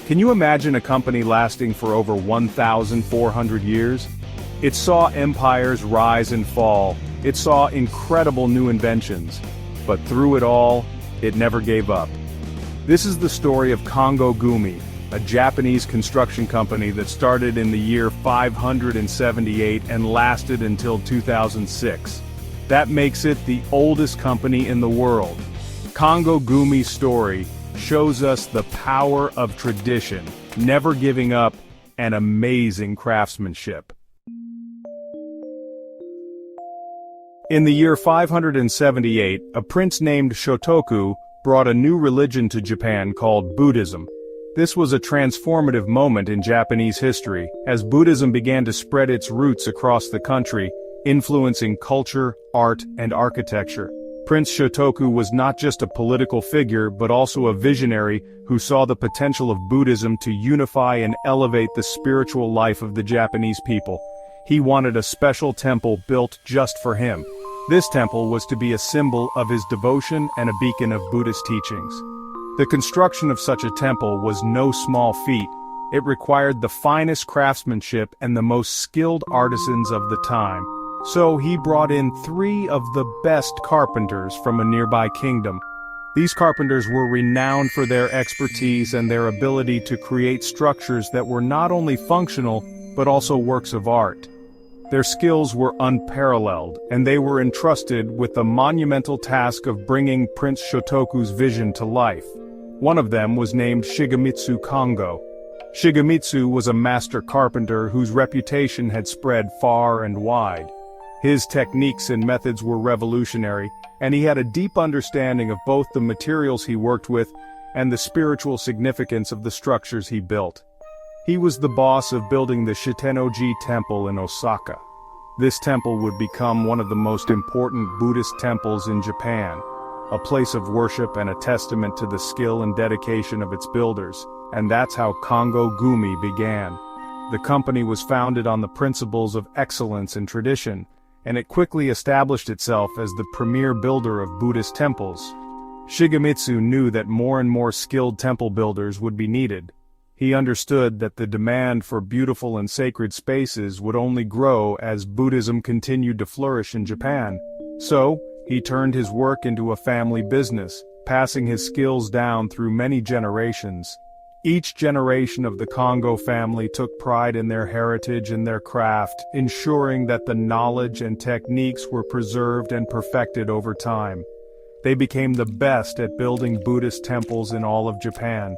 Can you imagine a company lasting for over 1,400 years? It saw empires rise and fall, it saw incredible new inventions. But through it all, it never gave up. This is the story of Gumi, a Japanese construction company that started in the year 578 and lasted until 2006. That makes it the oldest company in the world. Gumi's story shows us the power of tradition, never giving up, and amazing craftsmanship. In the year 578, a prince named Shotoku brought a new religion to Japan called Buddhism. This was a transformative moment in Japanese history, as Buddhism began to spread its roots across the country, influencing culture, art, and architecture. Prince Shotoku was not just a political figure but also a visionary who saw the potential of Buddhism to unify and elevate the spiritual life of the Japanese people. He wanted a special temple built just for him. This temple was to be a symbol of his devotion and a beacon of Buddhist teachings. The construction of such a temple was no small feat. It required the finest craftsmanship and the most skilled artisans of the time. So he brought in 3 of the best carpenters from a nearby kingdom. These carpenters were renowned for their expertise and their ability to create structures that were not only functional, but also works of art. Their skills were unparalleled, and they were entrusted with the monumental task of bringing Prince Shotoku's vision to life. One of them was named Shigemitsu Kongō. Shigemitsu was a master carpenter whose reputation had spread far and wide. His techniques and methods were revolutionary, and he had a deep understanding of both the materials he worked with and the spiritual significance of the structures he built. He was the boss of building the Shitennoji Temple in Osaka. This temple would become one of the most important Buddhist temples in Japan, a place of worship and a testament to the skill and dedication of its builders, and that's how Gumi began. The company was founded on the principles of excellence and tradition, and it quickly established itself as the premier builder of Buddhist temples. Shigemitsu knew that more and more skilled temple builders would be needed. He understood that the demand for beautiful and sacred spaces would only grow as Buddhism continued to flourish in Japan. So, he turned his work into a family business, passing his skills down through many generations. Each generation of the Kongō family took pride in their heritage and their craft, ensuring that the knowledge and techniques were preserved and perfected over time. They became the best at building Buddhist temples in all of Japan.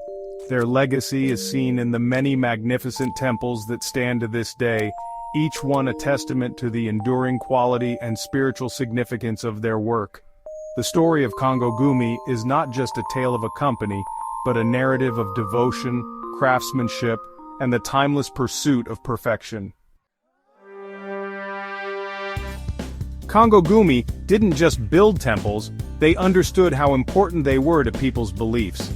Their legacy is seen in the many magnificent temples that stand to this day, each one a testament to the enduring quality and spiritual significance of their work. The story of Gumi is not just a tale of a company, but a narrative of devotion, craftsmanship, and the timeless pursuit of perfection. Gumi didn't just build temples, they understood how important they were to people's beliefs.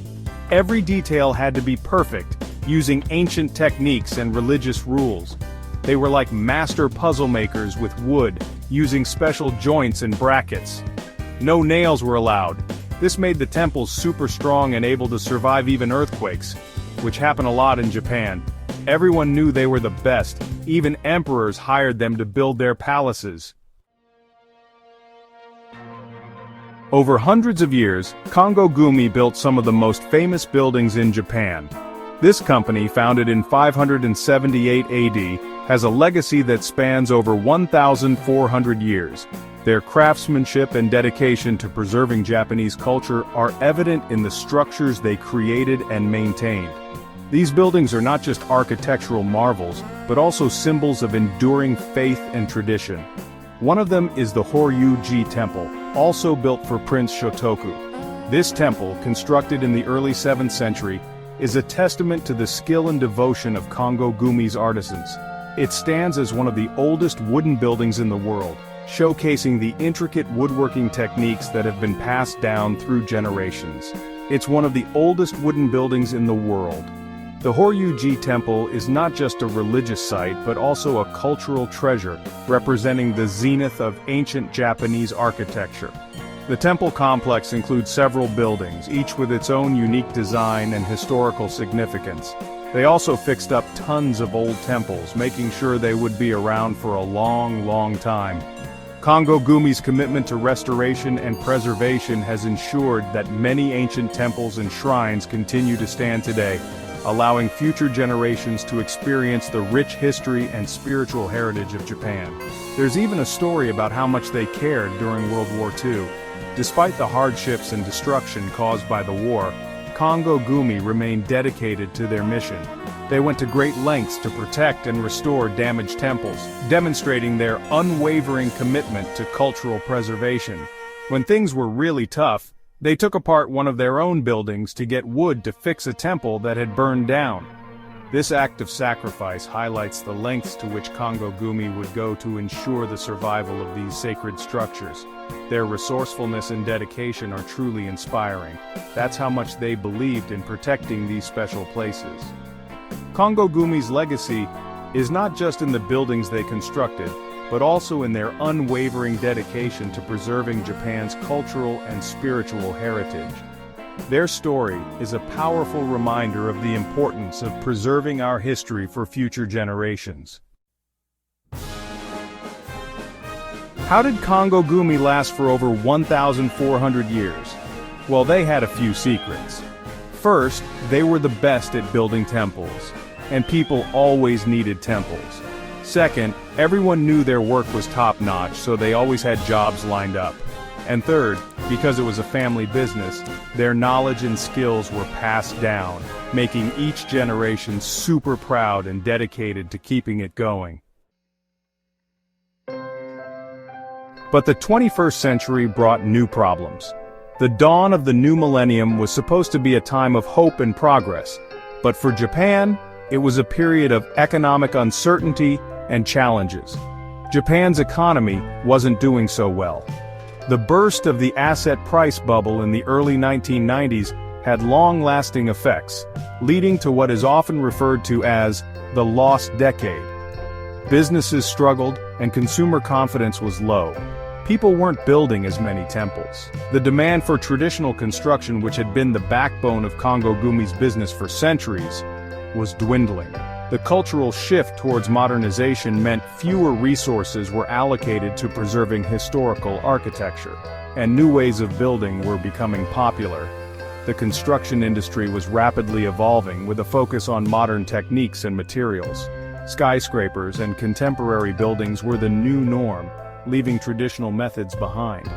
Every detail had to be perfect, using ancient techniques and religious rules. They were like master puzzle makers with wood, using special joints and brackets. No nails were allowed. This made the temples super strong and able to survive even earthquakes, which happen a lot in Japan. Everyone knew they were the best, even emperors hired them to build their palaces. Over hundreds of years, Gumi built some of the most famous buildings in Japan. This company, founded in 578 AD, has a legacy that spans over 1,400 years. Their craftsmanship and dedication to preserving Japanese culture are evident in the structures they created and maintained. These buildings are not just architectural marvels, but also symbols of enduring faith and tradition. One of them is the Horyuji Temple, also built for Prince Shotoku. This temple, constructed in the early 7th century, is a testament to the skill and devotion of Gumi's artisans. It stands as one of the oldest wooden buildings in the world, showcasing the intricate woodworking techniques that have been passed down through generations. It's one of the oldest wooden buildings in the world. The Horyuji Temple is not just a religious site but also a cultural treasure, representing the zenith of ancient Japanese architecture. The temple complex includes several buildings, each with its own unique design and historical significance. They also fixed up tons of old temples, making sure they would be around for a long, long time. Kongō-Gumi's commitment to restoration and preservation has ensured that many ancient temples and shrines continue to stand today, allowing future generations to experience the rich history and spiritual heritage of Japan. There's even a story about how much they cared during World War II. Despite the hardships and destruction caused by the war, Kongō-Gumi remained dedicated to their mission. They went to great lengths to protect and restore damaged temples, demonstrating their unwavering commitment to cultural preservation. When things were really tough, they took apart one of their own buildings to get wood to fix a temple that had burned down. This act of sacrifice highlights the lengths to which Kongō-Gumi would go to ensure the survival of these sacred structures. Their resourcefulness and dedication are truly inspiring. That's how much they believed in protecting these special places. Kongō-Gumi's legacy is not just in the buildings they constructed, but also in their unwavering dedication to preserving Japan's cultural and spiritual heritage. Their story is a powerful reminder of the importance of preserving our history for future generations. How did Kongō-Gumi last for over 1,400 years? Well, they had a few secrets. First, they were the best at building temples, and people always needed temples. Second, everyone knew their work was top-notch, so they always had jobs lined up. And third, because it was a family business, their knowledge and skills were passed down, making each generation super proud and dedicated to keeping it going. But the 21st century brought new problems. The dawn of the new millennium was supposed to be a time of hope and progress, but for Japan, it was a period of economic uncertainty and challenges. Japan's economy wasn't doing so well. The burst of the asset price bubble in the early 1990s had long-lasting effects, leading to what is often referred to as the lost decade. Businesses struggled, and consumer confidence was low. People weren't building as many temples. The demand for traditional construction, which had been the backbone of Kongō-Gumi's business for centuries, was dwindling. The cultural shift towards modernization meant fewer resources were allocated to preserving historical architecture, and new ways of building were becoming popular. The construction industry was rapidly evolving with a focus on modern techniques and materials. Skyscrapers and contemporary buildings were the new norm, leaving traditional methods behind.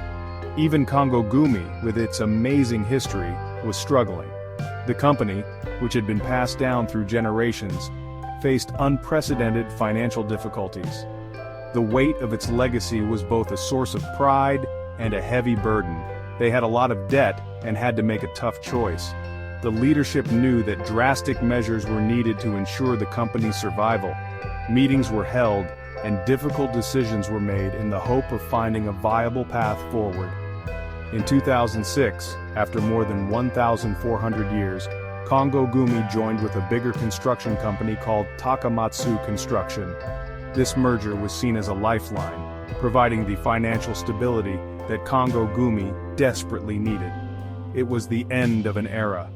Even Kongō-Gumi, with its amazing history, was struggling. The company, which had been passed down through generations, faced unprecedented financial difficulties. The weight of its legacy was both a source of pride and a heavy burden. They had a lot of debt and had to make a tough choice. The leadership knew that drastic measures were needed to ensure the company's survival. Meetings were held, and difficult decisions were made in the hope of finding a viable path forward. In 2006, after more than 1,400 years, Kongō-Gumi joined with a bigger construction company called Takamatsu Construction. This merger was seen as a lifeline, providing the financial stability that Kongō-Gumi desperately needed. It was the end of an era.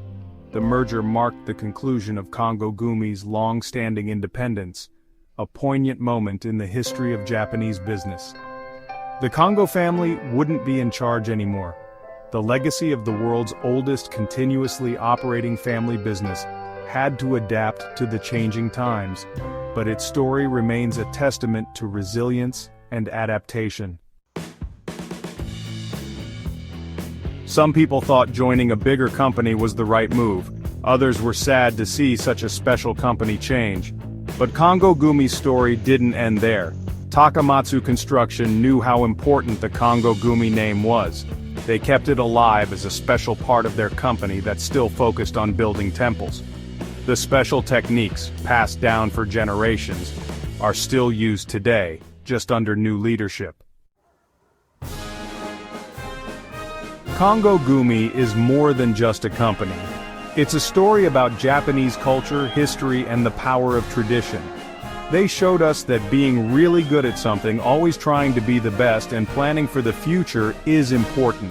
The merger marked the conclusion of Kongō-Gumi's long-standing independence, a poignant moment in the history of Japanese business. The Kongō family wouldn't be in charge anymore. The legacy of the world's oldest continuously operating family business had to adapt to the changing times, but its story remains a testament to resilience and adaptation. Some people thought joining a bigger company was the right move. Others were sad to see such a special company change. But Kongō-Gumi's story didn't end there. Takamatsu Construction knew how important the Kongō-Gumi name was. They kept it alive as a special part of their company that still focused on building temples. The special techniques, passed down for generations, are still used today, just under new leadership. Kongō-Gumi is more than just a company. It's a story about Japanese culture, history, and the power of tradition. They showed us that being really good at something, always trying to be the best and planning for the future is important.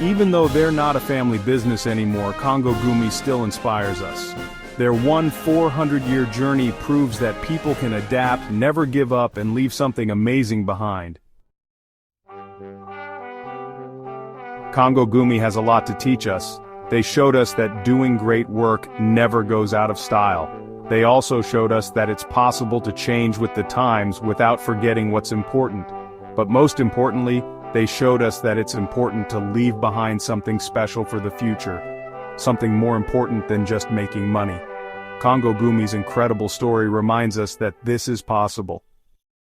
Even though they're not a family business anymore, Kongō Gumi still inspires us. Their 400-year journey proves that people can adapt, never give up, and leave something amazing behind. Kongō Gumi has a lot to teach us. They showed us that doing great work never goes out of style. They also showed us that it's possible to change with the times without forgetting what's important. But most importantly, they showed us that it's important to leave behind something special for the future. Something more important than just making money. Kongō Gumi's incredible story reminds us that this is possible.